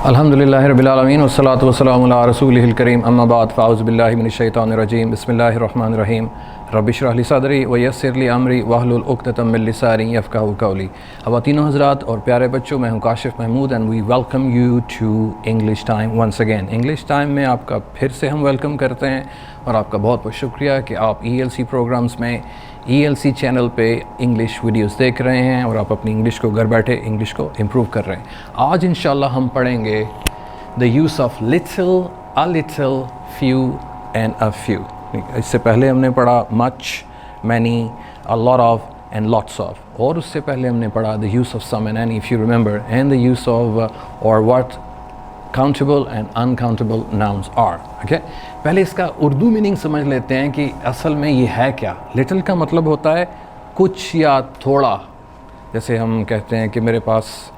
अल्हम्दुलिल्लाहि रब्बिल आलमीन वस्सलातु वस्सलामु अला रसूलिहिल करीम अम्मा बाद फ़ाऊज़ु बिल्लाहि मिनश शैतानिर रजीम बिस्मिल्लाहिर रहमानिर रहीम रब्बि इश्रह ली सदरी व यस्सिर ली अमरी वहलुल उक़दतम मिन लिसानी यफ़क़हू क़ौली। ख़वातीनो हज़रात और प्यारे बच्चों, मैं हूँ Kashif Mahmood and we welcome you to English time once again. English time में आपका फिर से हम वेलकम करते हैं और आपका बहुत बहुत शुक्रिया कि आप ELC प्रोग्राम्स में ELC चैनल पे इंग्लिश वीडियोस देख रहे हैं और आप अपनी इंग्लिश को घर बैठे इंग्लिश को इम्प्रूव कर रहे हैं। आज इंशाल्लाह हम पढ़ेंगे the use of little, a little, few and a few. इससे पहले हमने पढ़ा much, many, a lot of and lots of, और उससे पहले हमने पढ़ा the use of some and any if you remember, and the use of और what countable and uncountable nouns are. Okay, पहले इसका उर्दू मीनिंग समझ लेते हैं कि असल में ये है क्या। लिटिल का मतलब होता है कुछ या थोड़ा। जैसे हम कहते हैं कि मेरे पास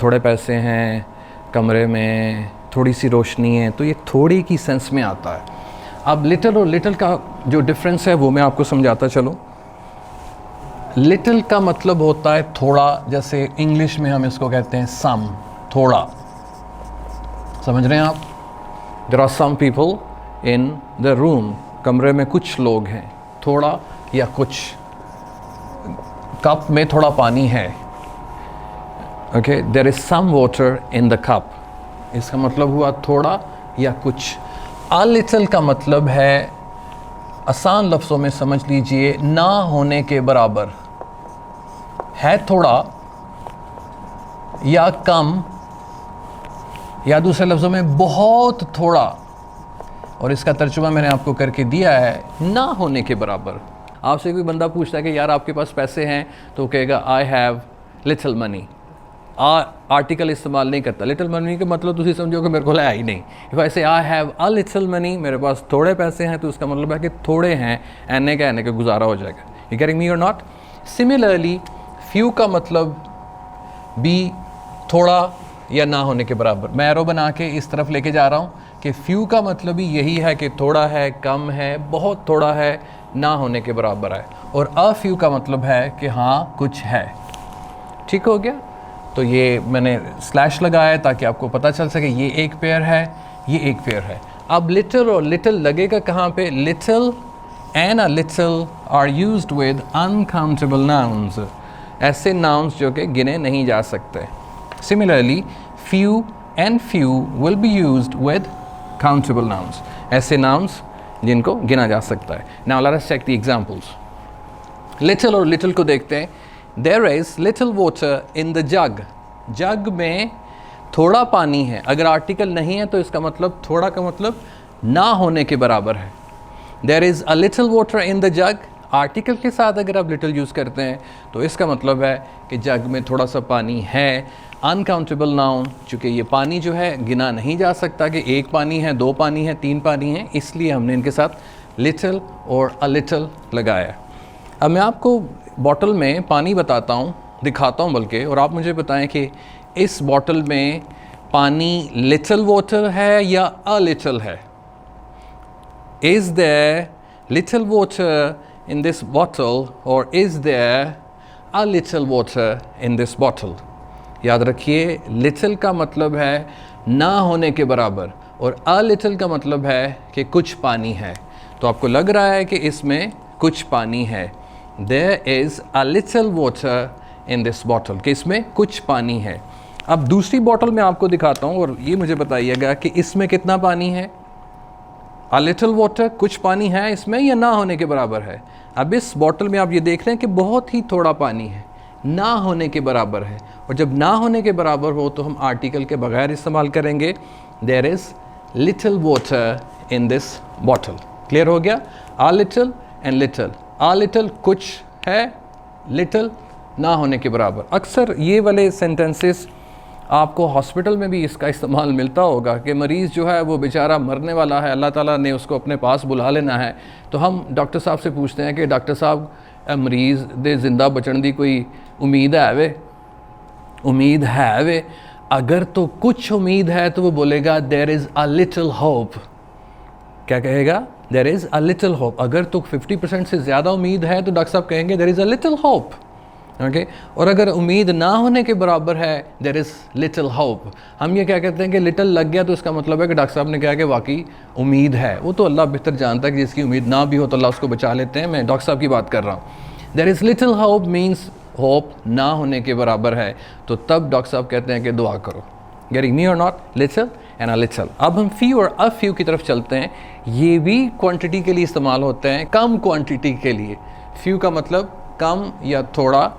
थोड़े पैसे हैं, कमरे में थोड़ी सी रोशनी है, तो ये थोड़ी की सेंस में आता है। अब लिटिल और लिटिल का जो डिफरेंस है वो मैं आपको समझाता चलूँ। लिटिल का मतलब होता है थोड़ा, जैसे इंग्लिश में हम इसको कहते हैं सम, थोड़ा। समझ रहे हैं आप? There are some people in the room, कमरे में कुछ लोग हैं, थोड़ा या कुछ। कप में थोड़ा पानी है। Okay, there is some water in the cup, इसका मतलब हुआ थोड़ा या कुछ। अ लिटिल का मतलब है, आसान लफ्ज़ों में समझ लीजिए, ना होने के बराबर है, थोड़ा या कम, या दूसरे लफ्ज़ों में बहुत थोड़ा। और इसका तर्जुमा मैंने आपको करके दिया है, ना होने के बराबर। आपसे कोई बंदा पूछता है कि यार आपके पास पैसे हैं, तो कहेगा I have little money. Article इस्तेमाल नहीं करता। लिटिल मनी का मतलब तुम समझो कि मेरे को है ही नहीं। इफ़ आई से I have a little money, मेरे पास थोड़े पैसे हैं, तो इसका मतलब है कि थोड़े हैं, एने के गुजारा हो जाएगा। यू गेटिंग मी और नॉट? सिमिलरली फ्यू का मतलब भी थोड़ा या ना होने के बराबर। मैं एरो बना के इस तरफ लेके जा रहा हूँ कि फ्यू का मतलब भी यही है कि थोड़ा है, कम है, बहुत थोड़ा है, ना होने के बराबर है। और अ फ्यू का मतलब है कि हाँ कुछ है। ठीक हो गया? तो ये मैंने स्लैश लगाया है ताकि आपको पता चल सके ये एक पेयर है, ये एक पेयर है। अब लिटिल और लिटिल लगेगा कहाँ पे? Little and a little are used with uncountable nouns, ऐसे नाउन्स जो कि गिने नहीं जा सकते। Similarly, few and few will be used with countable nouns, ऐसे nouns जिनको गिना जा सकता है। Now let us check the examples. Little और little को देखते हैं। There is little water in the jug. जग में थोड़ा पानी है। अगर आर्टिकल नहीं है तो इसका मतलब थोड़ा का मतलब ना होने के बराबर है। There is a little water in the jug. Article के साथ अगर आप लिटिल यूज़ करते हैं तो इसका मतलब है कि जग में थोड़ा सा पानी है। अनकाउंटेबल नाउन, चूँकि ये पानी जो है गिना नहीं जा सकता कि एक पानी है, दो पानी है, तीन पानी है, इसलिए हमने इनके साथ लिटिल और अ लिटिल लगाया। अब मैं आपको बॉटल में पानी बताता हूँ, दिखाता हूँ बल्कि, और आप मुझे बताएं कि इस बॉटल में पानी लिटिल वाटर है या अ लिटिल है। Is there little water in this bottle or is there a little water in this bottle? याद रखिए, little का मतलब है ना होने के बराबर और a little का मतलब है कि कुछ पानी है। तो आपको लग रहा है कि इसमें कुछ पानी है। There is a little water in this bottle, कि इसमें कुछ पानी है। अब दूसरी बॉटल में आपको दिखाता हूँ और ये मुझे बताइएगा कि इसमें कितना पानी है। A little water, कुछ पानी है इसमें या ना होने के बराबर है। अब इस बॉटल में आप ये देख रहे हैं कि बहुत ही थोड़ा पानी है, ना होने के बराबर है। और जब ना होने के बराबर हो तो हम आर्टिकल के बगैर इस्तेमाल करेंगे, there is little water in this bottle. Clear हो गया? A little and little. A little कुछ है, लिटिल ना होने के बराबर। अक्सर ये वाले सेंटेंसेस आपको हॉस्पिटल में भी इसका इस्तेमाल मिलता होगा कि मरीज़ जो है वो बेचारा मरने वाला है, अल्लाह ताला ने उसको अपने पास बुला लेना है, तो हम डॉक्टर साहब से पूछते हैं कि डॉक्टर साहब मरीज़ दे जिंदा बचने की कोई उम्मीद है वे? उम्मीद है वे? अगर तो कुछ उम्मीद है तो वो बोलेगा there is a little hope. क्या कहेगा? There is a little hope. अगर तो 50% से ज़्यादा उम्मीद है तो डॉक्टर साहब कहेंगे there is a little hope. Okay और अगर उम्मीद ना होने के बराबर है देयर इज़ लिटिल होप। हम ये क्या कहते हैं कि लिटिल लग गया तो इसका मतलब है कि डॉक्टर साहब ने कहा कि वाकई उम्मीद है। वो तो अल्लाह बेहतर जानता है कि जिसकी उम्मीद ना भी हो तो अल्लाह उसको बचा लेते हैं। मैं डॉक्टर साहब की बात कर रहा हूँ। There is little hope means hope ना होने के बराबर है, तो तब डॉक्टर साहब कहते हैं कि दुआ करो। गेटिंग मी और not? Little and a little. अब हम फ्यू और अ फ्यू की तरफ चलते हैं। ये भी क्वांटिटी के लिए इस्तेमाल होते हैं, कम क्वांटिटी के लिए। फ्यू का मतलब कम या थोड़ा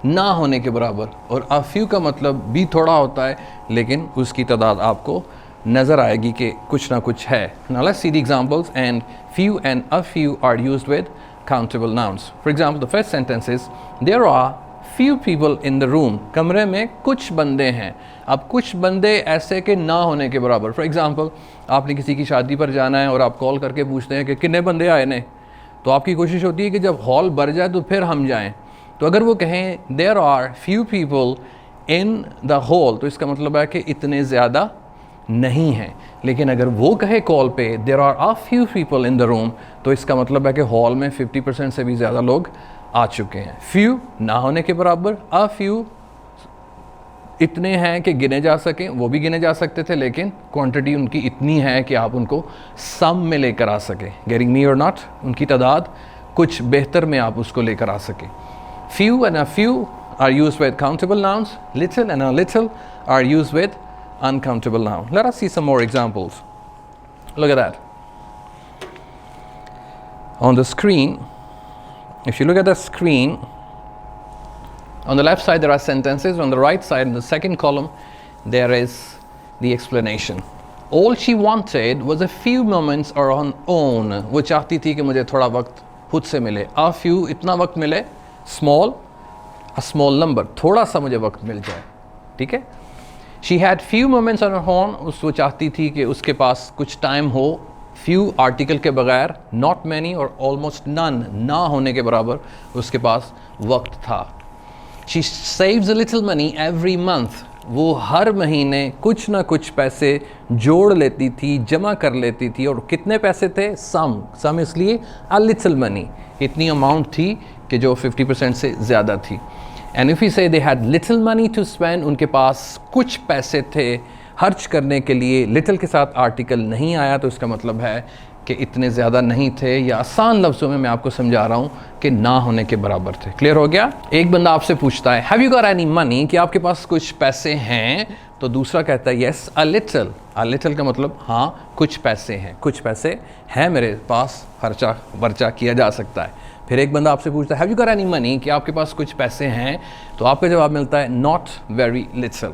ना होने के बराबर, और अ फ्यू का मतलब भी थोड़ा होता है लेकिन उसकी तादाद आपको नज़र आएगी कि कुछ ना कुछ है। Now let's see the examples, and few and a few are used with countable nouns. For example, the first sentence is there are few people in the room. कमरे में कुछ बंदे हैं। अब कुछ बंदे ऐसे के ना होने के बराबर। फॉर एग्जाम्पल, आपने किसी की शादी पर जाना है और आप कॉल करके पूछते हैं कि कितने बंदे आए ने, तो आपकी कोशिश होती है कि जब हॉल भर जाए तो फिर हम जाएं। तो अगर वो कहें there are few people in the hall, तो इसका मतलब है कि इतने ज़्यादा नहीं हैं। लेकिन अगर वो कहे कॉल पे there are a few people in the room, तो इसका मतलब है कि हॉल में 50% से भी ज़्यादा लोग आ चुके हैं। फ्यू ना होने के बराबर, अ फ्यू इतने हैं कि गिने जा सकें, वो भी गिने जा सकते थे लेकिन क्वांटिटी उनकी इतनी है कि आप उनको सम में लेकर आ सकें। गेटिंग मी और नॉट? उनकी तादाद कुछ बेहतर में आप उसको लेकर आ सकें। Few and a few are used with countable nouns. Little and a little are used with uncountable nouns. Let us see some more examples. Look at that. On the screen, if you look at the screen, on the left side there are sentences. On the right side, in the second column, there is the explanation. All she wanted was a few moments on her own. वो चाहती थी कि मुझे थोड़ा वक्त खुद से मिले। A few, इतना वक्त मिले। स्मॉल, अ स्मॉल नंबर, थोड़ा सा मुझे वक्त मिल जाए। ठीक है। She had few moments on her horn, वो चाहती थी कि उसके पास कुछ टाइम हो। फ्यू आर्टिकल के बगैर, नॉट मैनी और ऑलमोस्ट नन ना होने के बराबर उसके पास वक्त था। She saves a little money every month, वो हर महीने कुछ ना कुछ पैसे जोड़ लेती थी, जमा कर लेती थी। और कितने पैसे थे? सम इसलिए अ लिटिल मनी, इतनी अमाउंट थी कि जो 50% से ज़्यादा थी। And if you say they had little money to spend, उनके पास कुछ पैसे थे खर्च करने के लिए। लिटिल के साथ आर्टिकल नहीं आया तो इसका मतलब है कि इतने ज़्यादा नहीं थे, या आसान लफ्ज़ों में मैं आपको समझा रहा हूँ कि ना होने के बराबर थे। क्लियर हो गया? एक बंदा आपसे पूछता है have you got any money, कि आपके पास कुछ पैसे हैं, तो दूसरा कहता है yes a little. A little का मतलब हाँ कुछ पैसे हैं, कुछ पैसे हैं मेरे पास, खर्चा वर्चा किया जा सकता है। फिर एक बंदा आपसे पूछता है have you got any money, कि आपके पास कुछ पैसे हैं, तो आपका जवाब मिलता है नॉट वेरी लिटिल,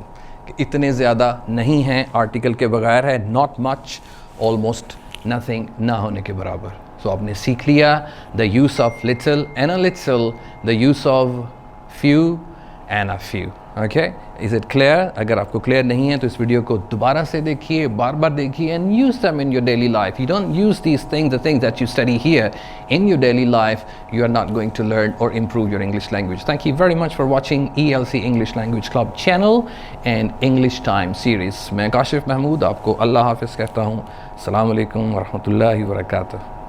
इतने ज़्यादा नहीं हैं, आर्टिकल के बगैर है। नॉट मच, ऑलमोस्ट नथिंग, ना होने के बराबर। सो आपने सीख लिया the use of little and a little, the use of few and a few. Okay, is it clear? अगर आपको क्लियर नहीं है तो इस वीडियो को दोबारा से देखिए, बार बार देखिए, and use them in your daily life. You don't use these things, the things that you study here in your daily life, you are not going to learn or improve your English language. Thank you very much for watching ELC English Language Club channel and English Time series. मैं काशिफ महमूद आपको अल्लाह हाफ़िज़ कहता हूँ। अस्सलामु अलैकुम व रहमतुल्लाहि व बरकातुहू।